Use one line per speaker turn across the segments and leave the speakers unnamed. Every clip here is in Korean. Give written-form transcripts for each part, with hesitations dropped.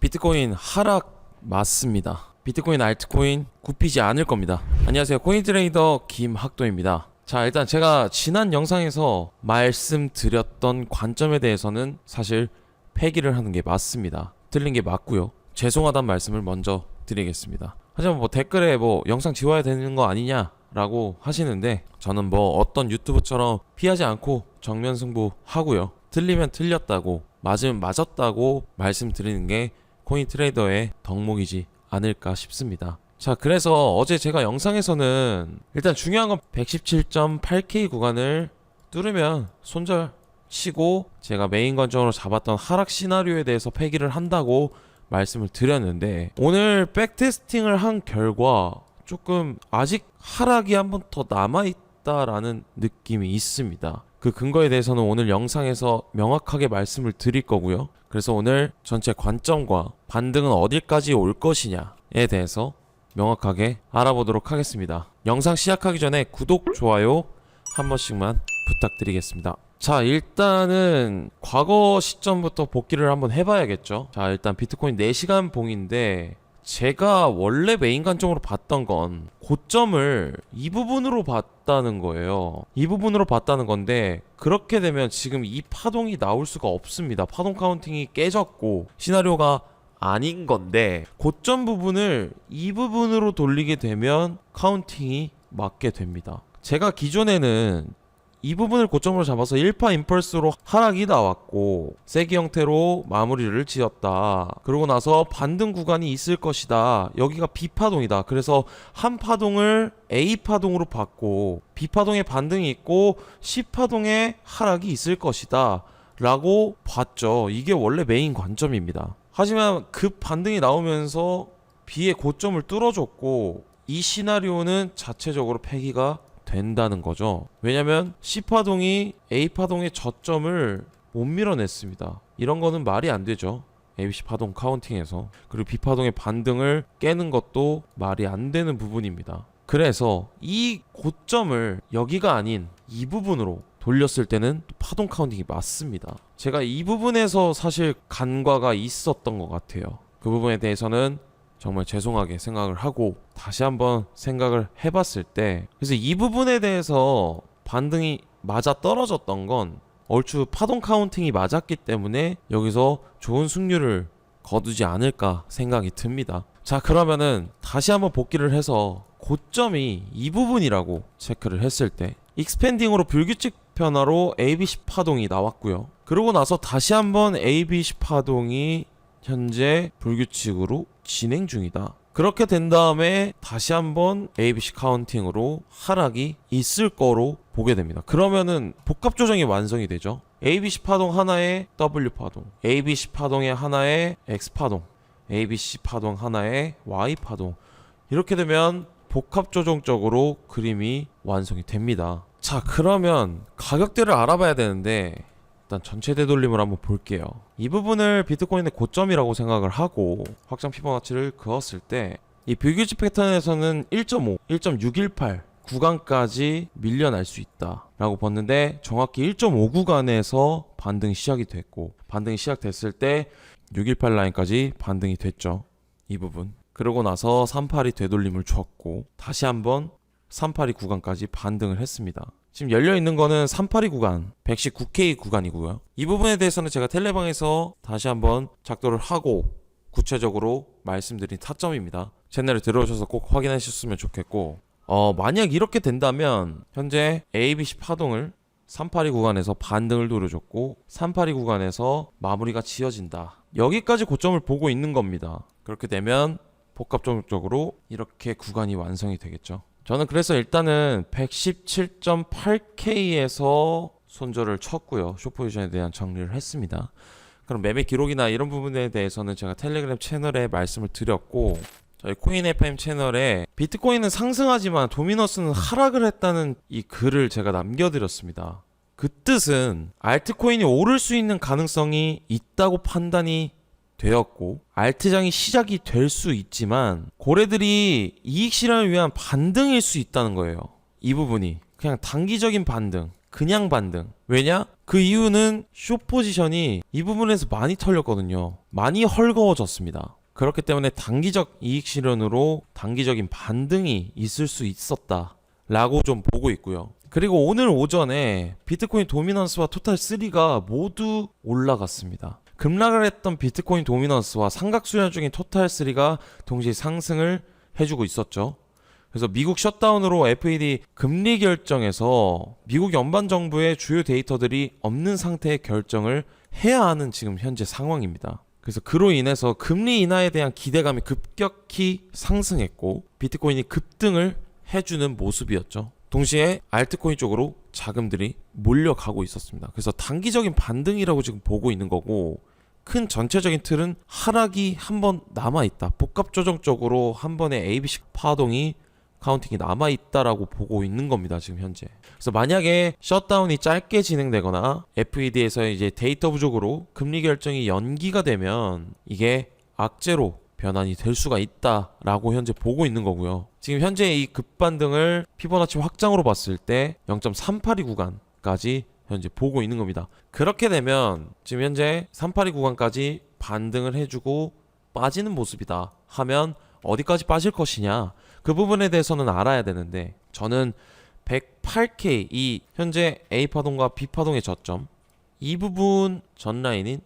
비트코인 하락 맞습니다. 비트코인 알트코인 굽히지 않을 겁니다. 안녕하세요, 코인트레이더 김학도입니다. 자, 일단 제가 지난 영상에서 말씀드렸던 관점에 대해서는 사실 폐기를 하는 게 맞습니다. 틀린 게 맞고요. 죄송하다는 말씀을 먼저 드리겠습니다. 하지만 댓글에 영상 지워야 되는 거 아니냐 라고 하시는데, 저는 어떤 유튜브처럼 피하지 않고 정면 승부하고요. 틀리면 틀렸다고, 맞으면 맞았다고 말씀드리는 게 코인트레이더의 덕목이지 않을까 싶습니다. 자, 그래서 어제 제가 영상에서는 일단 중요한 건 117.8K 구간을 뚫으면 손절 치고 제가 메인 관점으로 잡았던 하락 시나리오에 대해서 폐기를 한다고 말씀을 드렸는데, 오늘 백테스팅을 한 결과 조금 아직 하락이 한 번 더 남아있다라는 느낌이 있습니다. 그 근거에 대해서는 오늘 영상에서 명확하게 말씀을 드릴 거고요. 그래서 오늘 전체 관점과 반등은 어디까지 올 것이냐에 대해서 명확하게 알아보도록 하겠습니다. 영상 시작하기 전에 구독, 좋아요 한 번씩만 부탁드리겠습니다. 자, 일단은 과거 시점부터 복귀를 한번 해봐야겠죠. 자, 일단 비트코인 4시간 봉인데, 제가 원래 메인 관점으로 봤던 건 고점을 이 부분으로 봤다는 거예요. 이 부분으로 봤다는 건데, 그렇게 되면 지금 이 파동이 나올 수가 없습니다. 파동 카운팅이 깨졌고 시나리오가 아닌 건데, 고점 부분을 이 부분으로 돌리게 되면 카운팅이 맞게 됩니다. 제가 기존에는 이 부분을 고점으로 잡아서 1파 임펄스로 하락이 나왔고 세기 형태로 마무리를 지었다. 그러고 나서 반등 구간이 있을 것이다. 여기가 B파동이다. 그래서 한 파동을 A파동으로 봤고 B파동에 반등이 있고 C파동에 하락이 있을 것이다 라고 봤죠. 이게 원래 메인 관점입니다. 하지만 급 반등이 나오면서 B의 고점을 뚫어줬고, 이 시나리오는 자체적으로 폐기가 된다는 거죠. 왜냐면 C파동이 A파동의 저점을 못 밀어냈습니다. 이런 거는 말이 안 되죠. ABC 파동 카운팅에서. 그리고 B파동의 반등을 깨는 것도 말이 안 되는 부분입니다. 그래서 이 고점을 여기가 아닌 이 부분으로 돌렸을 때는 파동 카운팅이 맞습니다. 제가 이 부분에서 사실 간과가 있었던 것 같아요. 그 부분에 대해서는 정말 죄송하게 생각을 하고 다시 한번 생각을 해봤을 때, 그래서 이 부분에 대해서 반등이 맞아 떨어졌던 건 얼추 파동 카운팅이 맞았기 때문에 여기서 좋은 승률을 거두지 않을까 생각이 듭니다. 자, 그러면은 다시 한번 복귀를 해서 고점이 이 부분이라고 체크를 했을 때, 익스펜딩으로 불규칙 변화로 ABC 파동이 나왔고요. 그러고 나서 다시 한번 ABC 파동이 현재 불규칙으로 진행 중이다. 그렇게 된 다음에 다시 한번 ABC 카운팅으로 하락이 있을 거로 보게 됩니다. 그러면은 복합 조정이 완성이 되죠. ABC 파동 하나에 W 파동, ABC 파동에 하나에 X 파동, ABC 파동 하나에 Y 파동, 이렇게 되면 복합 조정적으로 그림이 완성이 됩니다. 자, 그러면 가격대를 알아봐야 되는데, 일단 전체 되돌림을 한번 볼게요. 이 부분을 비트코인의 고점이라고 생각을 하고 확장 피보나치를 그었을 때, 이 불규칙 패턴에서는 1.5, 1.618 구간까지 밀려날 수 있다 라고 봤는데, 정확히 1.5 구간에서 반등이 시작이 됐고, 반등이 시작됐을 때 618 라인까지 반등이 됐죠. 이 부분. 그러고 나서 382 되돌림을 줬고 다시 한번 382 구간까지 반등을 했습니다. 지금 열려있는 거는 382 구간, 119K 구간이고요. 이 부분에 대해서는 제가 텔레방에서 다시 한번 작도를 하고 구체적으로 말씀드린 타점입니다. 채널에 들어오셔서 꼭 확인하셨으면 좋겠고, 만약 이렇게 된다면 현재 ABC 파동을 382 구간에서 반등을 노려줬고 382 구간에서 마무리가 지어진다. 여기까지 고점을 보고 있는 겁니다. 그렇게 되면 복합적으로 이렇게 구간이 완성이 되겠죠. 저는 그래서 일단은 117.8K에서 손절을 쳤고요. 숏포지션에 대한 정리를 했습니다. 그럼 매매 기록이나 이런 부분에 대해서는 제가 텔레그램 채널에 말씀을 드렸고, 저희 코인 FM 채널에 비트코인은 상승하지만 도미너스는 하락을 했다는 이 글을 제가 남겨드렸습니다. 그 뜻은 알트코인이 오를 수 있는 가능성이 있다고 판단이 되었고, 알트장이 시작이 될 수 있지만 고래들이 이익 실현을 위한 반등일 수 있다는 거예요. 이 부분이 그냥 단기적인 반등, 그냥 반등. 왜냐? 그 이유는 숏 포지션이 이 부분에서 많이 털렸거든요. 많이 헐거워졌습니다. 그렇기 때문에 단기적 이익 실현으로 단기적인 반등이 있을 수 있었다 라고 좀 보고 있고요. 그리고 오늘 오전에 비트코인 도미넌스와 토탈3가 모두 올라갔습니다. 급락을 했던 비트코인 도미넌스와 삼각수렴 중인 토탈3가 동시에 상승을 해주고 있었죠. 그래서 미국 셧다운으로 FED 금리 결정에서 미국 연방정부의 주요 데이터들이 없는 상태의 결정을 해야 하는 지금 현재 상황입니다. 그래서 그로 인해서 금리 인하에 대한 기대감이 급격히 상승했고 비트코인이 급등을 해주는 모습이었죠. 동시에 알트코인 쪽으로 자금들이 몰려가고 있었습니다. 그래서 단기적인 반등이라고 지금 보고 있는 거고 큰 전체적인 틀은 하락이 한 번 남아있다. 복합조정적으로 한 번의 ABC 파동이 카운팅이 남아있다라고 보고 있는 겁니다. 지금 현재. 그래서 만약에 셧다운이 짧게 진행되거나 FED에서 이제 데이터 부족으로 금리 결정이 연기가 되면 이게 악재로 변환이 될 수가 있다라고 현재 보고 있는 거고요. 지금 현재 이 급반등을 피보나치 확장으로 봤을 때 0.382 구간까지 현재 보고 있는 겁니다. 그렇게 되면 지금 현재 382 구간까지 반등을 해주고 빠지는 모습이다 하면 어디까지 빠질 것이냐 그 부분에 대해서는 알아야 되는데 저는 108K 이 현재 A파동과 B파동의 저점 이 부분 전 라인인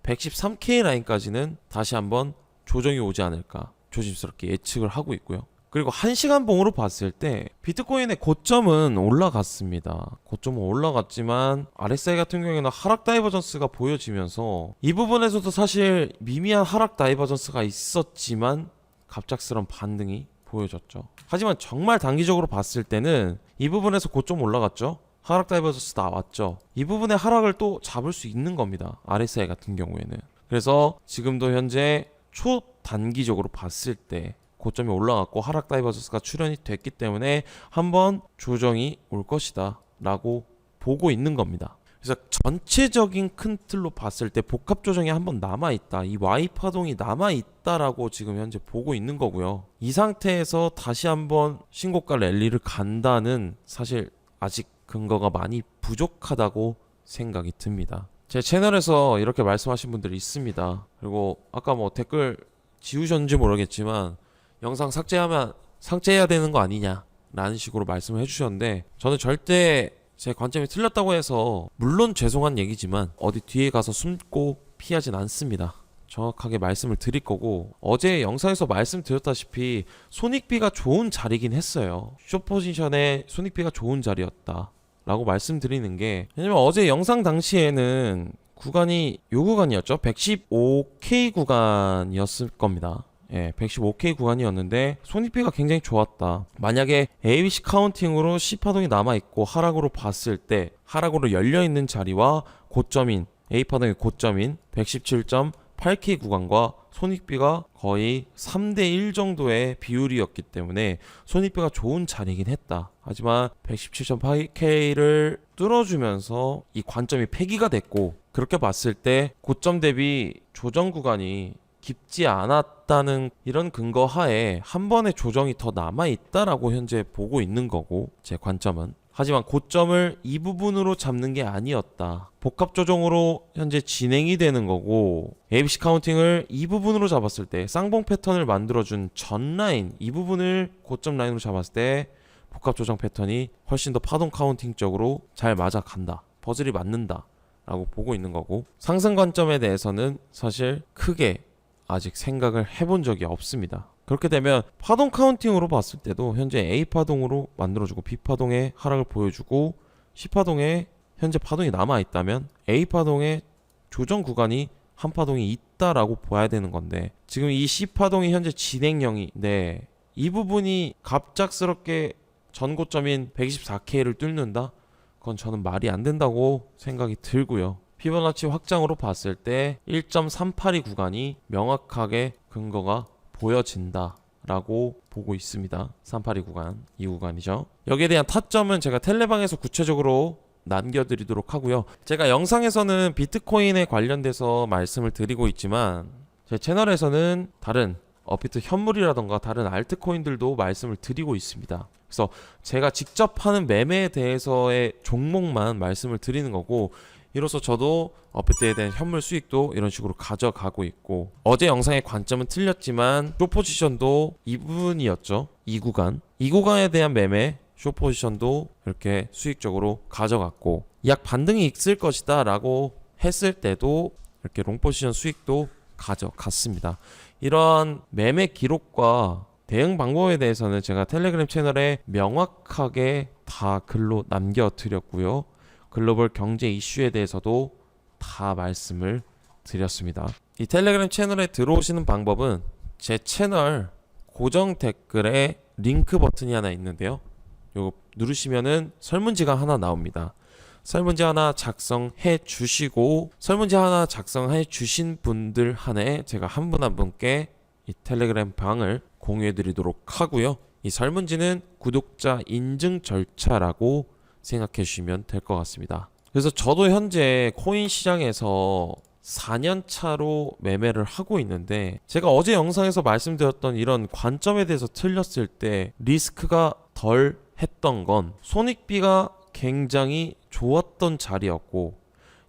113K 라인까지는 다시 한번 조정이 오지 않을까 조심스럽게 예측을 하고 있고요. 그리고 1시간 봉으로 봤을 때 비트코인의 고점은 올라갔습니다. 고점은 올라갔지만 RSI 같은 경우에는 하락 다이버전스가 보여지면서 이 부분에서도 사실 미미한 하락 다이버전스가 있었지만 갑작스런 반등이 보여졌죠. 하지만 정말 단기적으로 봤을 때는 이 부분에서 고점 올라갔죠. 하락 다이버전스 나왔죠. 이 부분의 하락을 또 잡을 수 있는 겁니다. RSI 같은 경우에는. 그래서 지금도 현재 초단기적으로 봤을 때 고점이 올라갔고 하락 다이버전스가 출현이 됐기 때문에 한번 조정이 올 것이다 라고 보고 있는 겁니다. 그래서 전체적인 큰 틀로 봤을 때 복합 조정이 한번 남아있다. 이 Y 파동이 남아있다라고 지금 현재 보고 있는 거고요. 이 상태에서 다시 한번 신고가 랠리를 간다는 사실 아직 근거가 많이 부족하다고 생각이 듭니다. 제 채널에서 이렇게 말씀하신 분들이 있습니다. 그리고 아까 뭐 댓글 지우셨는지 모르겠지만 영상 삭제해야 되는 거 아니냐 라는 식으로 말씀을 해주셨는데 저는 절대 제 관점이 틀렸다고 해서 물론 죄송한 얘기지만 어디 뒤에 가서 숨고 피하진 않습니다. 정확하게 말씀을 드릴 거고 어제 영상에서 말씀드렸다시피 손익비가 좋은 자리긴 했어요. 숏 포지션에 손익비가 좋은 자리였다 라고 말씀드리는 게 왜냐면 어제 영상 당시에는 구간이 요 구간이었죠. 115K 구간이었을 겁니다. 예, 115K 구간이었는데 손익비가 굉장히 좋았다. 만약에 ABC 카운팅으로 C파동이 남아있고 하락으로 봤을 때 하락으로 열려있는 자리와 고점인 A파동의 고점인 117.8K 구간과 손익비가 거의 3대1 정도의 비율이었기 때문에 손익비가 좋은 자리이긴 했다. 하지만 117.8K를 뚫어주면서 이 관점이 폐기가 됐고 그렇게 봤을 때 고점 대비 조정 구간이 깊지 않았다는 이런 근거 하에 한 번의 조정이 더 남아있다라고 현재 보고 있는 거고 제 관점은 하지만 고점을 이 부분으로 잡는 게 아니었다. 복합 조정으로 현재 진행이 되는 거고 ABC 카운팅을 이 부분으로 잡았을 때 쌍봉 패턴을 만들어준 전 라인 이 부분을 고점 라인으로 잡았을 때 복합 조정 패턴이 훨씬 더 파동 카운팅 쪽으로 잘 맞아간다. 퍼즐이 맞는다 라고 보고 있는 거고 상승 관점에 대해서는 사실 크게 아직 생각을 해본 적이 없습니다. 그렇게 되면 파동 카운팅으로 봤을 때도 현재 A파동으로 만들어주고 B파동의 하락을 보여주고 C파동에 현재 파동이 남아있다면 A파동의 조정 구간이 한 파동이 있다라고 봐야 되는 건데 지금 이 C파동이 현재 진행형인데 이 부분이 갑작스럽게 전고점인 124K를 뚫는다? 그건 저는 말이 안 된다고 생각이 들고요. 피보나치 확장으로 봤을 때 1.382 구간이 명확하게 근거가 보여진다 라고 보고 있습니다. 382 구간, 이 구간이죠. 여기에 대한 타점은 제가 텔레방에서 구체적으로 남겨드리도록 하고요. 제가 영상에서는 비트코인에 관련돼서 말씀을 드리고 있지만 제 채널에서는 다른 업비트 현물이라던가 다른 알트코인들도 말씀을 드리고 있습니다. 그래서 제가 직접 하는 매매에 대해서의 종목만 말씀을 드리는 거고, 이로써 저도 업비트에 대한 현물 수익도 이런 식으로 가져가고 있고, 어제 영상의 관점은 틀렸지만 숏 포지션도 이 부분이었죠. 이 구간에 대한 매매 숏 포지션도 이렇게 수익적으로 가져갔고, 약 반등이 있을 것이다 라고 했을 때도 이렇게 롱 포지션 수익도 가져갔습니다. 이러한 매매 기록과 대응 방법에 대해서는 제가 텔레그램 채널에 명확하게 다 글로 남겨드렸고요. 글로벌 경제 이슈에 대해서도 다 말씀을 드렸습니다. 이 텔레그램 채널에 들어오시는 방법은 제 채널 고정 댓글에 링크 버튼이 하나 있는데요. 요거 누르시면은 설문지가 하나 나옵니다. 설문지 하나 작성해 주시고, 설문지 하나 작성해 주신 분들 한해 제가 한 분 한 분께 이 텔레그램 방을 공유해 드리도록 하고요. 이 설문지는 구독자 인증 절차라고 생각해 주시면 될 것 같습니다. 그래서 저도 현재 코인 시장에서 4년 차로 매매를 하고 있는데, 제가 어제 영상에서 말씀드렸던 이런 관점에 대해서 틀렸을 때 리스크가 덜 했던 건 손익비가 굉장히 좋았던 자리였고,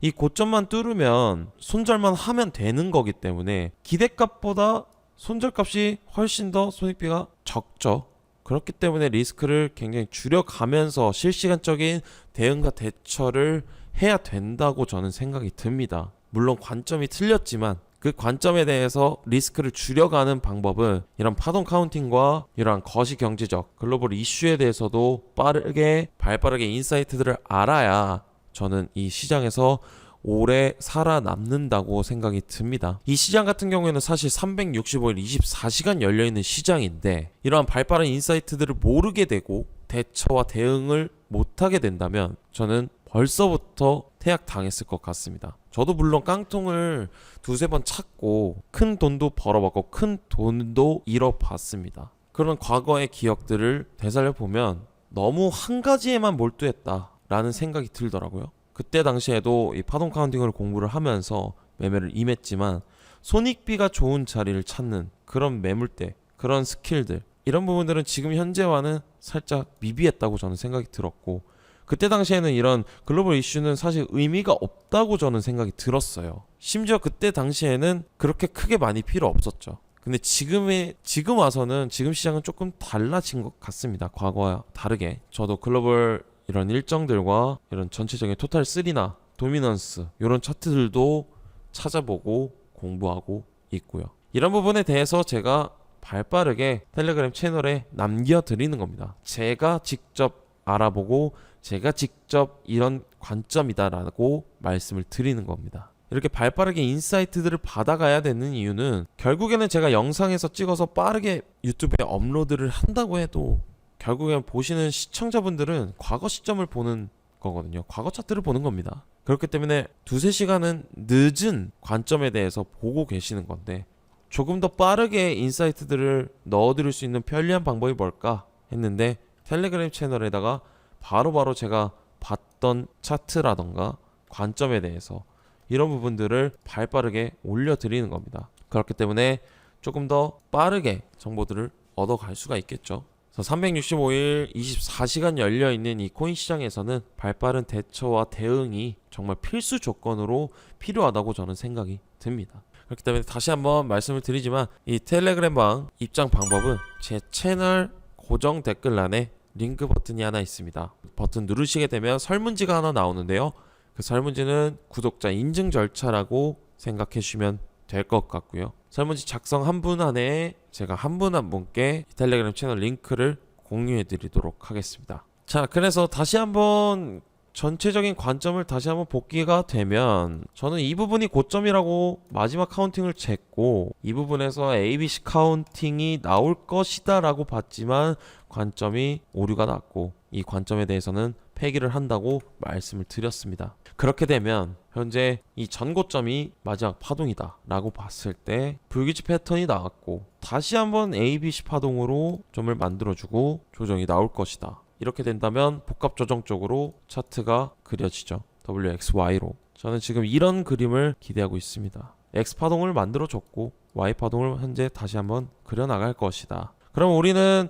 이 고점만 뚫으면 손절만 하면 되는 거기 때문에 기대값보다 손절값이 훨씬 더 손익비가 적죠. 그렇기 때문에 리스크를 굉장히 줄여가면서 실시간적인 대응과 대처를 해야 된다고 저는 생각이 듭니다. 물론 관점이 틀렸지만 그 관점에 대해서 리스크를 줄여가는 방법은 이런 파동 카운팅과 이러한 거시경제적 글로벌 이슈에 대해서도 발빠르게 인사이트들을 알아야 저는 이 시장에서 오래 살아남는다고 생각이 듭니다. 이 시장 같은 경우에는 사실 365일 24시간 열려있는 시장인데, 이러한 발빠른 인사이트들을 모르게 되고 대처와 대응을 못하게 된다면 저는 벌써부터 퇴학당했을 것 같습니다. 저도 물론 깡통을 두세 번 찾고 큰 돈도 벌어봤고 큰 돈도 잃어봤습니다. 그런 과거의 기억들을 되살려보면 너무 한 가지에만 몰두했다라는 생각이 들더라고요. 그때 당시에도 이 파동 카운팅을 공부를 하면서 매매를 임했지만 손익비가 좋은 자리를 찾는 그런 매물대, 그런 스킬들, 이런 부분들은 지금 현재와는 살짝 미비했다고 저는 생각이 들었고, 그때 당시에는 이런 글로벌 이슈는 사실 의미가 없다고 저는 생각이 들었어요. 심지어 그때 당시에는 그렇게 크게 많이 필요 없었죠. 근데 지금 와서는 지금 시장은 조금 달라진 것 같습니다. 과거와 다르게. 저도 글로벌 이런 일정들과 이런 전체적인 토탈 3나 도미넌스 이런 차트들도 찾아보고 공부하고 있고요. 이런 부분에 대해서 제가 발빠르게 텔레그램 채널에 남겨드리는 겁니다. 제가 직접 알아보고 제가 직접 이런 관점이다라고 말씀을 드리는 겁니다. 이렇게 발빠르게 인사이트들을 받아가야 되는 이유는, 결국에는 제가 영상에서 찍어서 빠르게 유튜브에 업로드를 한다고 해도 결국엔 보시는 시청자분들은 과거 시점을 보는 거거든요. 과거 차트를 보는 겁니다. 그렇기 때문에 두세 시간은 늦은 관점에 대해서 보고 계시는 건데, 조금 더 빠르게 인사이트들을 넣어드릴 수 있는 편리한 방법이 뭘까 했는데, 텔레그램 채널에다가 바로바로 제가 봤던 차트라던가 관점에 대해서 이런 부분들을 발빠르게 올려드리는 겁니다. 그렇기 때문에 조금 더 빠르게 정보들을 얻어갈 수가 있겠죠. 365일 24시간 열려있는 이 코인 시장에서는 발빠른 대처와 대응이 정말 필수 조건으로 필요하다고 저는 생각이 듭니다. 그렇기 때문에 다시 한번 말씀을 드리지만, 이 텔레그램 방 입장 방법은 제 채널 고정 댓글란에 링크 버튼이 하나 있습니다. 버튼 누르시게 되면 설문지가 하나 나오는데요. 그 설문지는 구독자 인증 절차라고 생각해 주시면 될 것 같고요. 설문지 작성 한 분 안에 제가 한 분 한 분께 텔레그램 채널 링크를 공유해 드리도록 하겠습니다. 자, 그래서 다시 한번 전체적인 관점을 다시 한번 복귀가 되면, 저는 이 부분이 고점이라고 마지막 카운팅을 쟀고, 이 부분에서 ABC 카운팅이 나올 것이다 라고 봤지만 관점이 오류가 났고, 이 관점에 대해서는 폐기를 한다고 말씀을 드렸습니다. 그렇게 되면 현재 이 전고점이 마지막 파동이다 라고 봤을 때 불규칙 패턴이 나왔고, 다시 한번 ABC 파동으로 점을 만들어주고 조정이 나올 것이다. 이렇게 된다면 복합 조정적으로 차트가 그려지죠. WXY로. 저는 지금 이런 그림을 기대하고 있습니다. X파동을 만들어줬고 Y파동을 현재 다시 한번 그려나갈 것이다. 그럼 우리는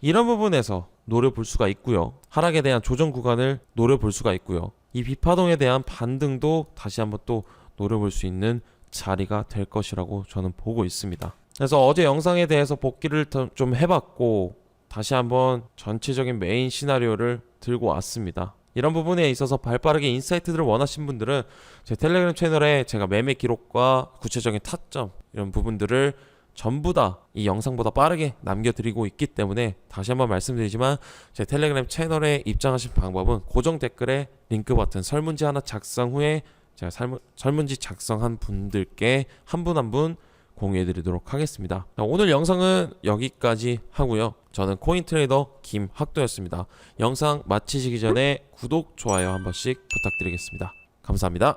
이런 부분에서 노려볼 수가 있고요. 하락에 대한 조정 구간을 노려볼 수가 있고요. 이 B파동에 대한 반등도 다시 한번 또 노려볼 수 있는 자리가 될 것이라고 저는 보고 있습니다. 그래서 어제 영상에 대해서 복기를 좀 해봤고 다시 한번 전체적인 메인 시나리오를 들고 왔습니다. 이런 부분에 있어서 발빠르게 인사이트들을 원하신 분들은 제 텔레그램 채널에 제가 매매 기록과 구체적인 타점 이런 부분들을 전부 다 이 영상보다 빠르게 남겨드리고 있기 때문에 다시 한번 말씀드리지만 제 텔레그램 채널에 입장하실 방법은 고정 댓글에 링크 버튼 설문지 하나 작성 후에 제가 설문지 작성한 분들께 한 분 한 분 공유해드리도록 하겠습니다. 오늘 영상은 여기까지 하고요. 저는 코인트레이더 김학도였습니다. 영상 마치시기 전에 구독, 좋아요 한 번씩 부탁드리겠습니다. 감사합니다.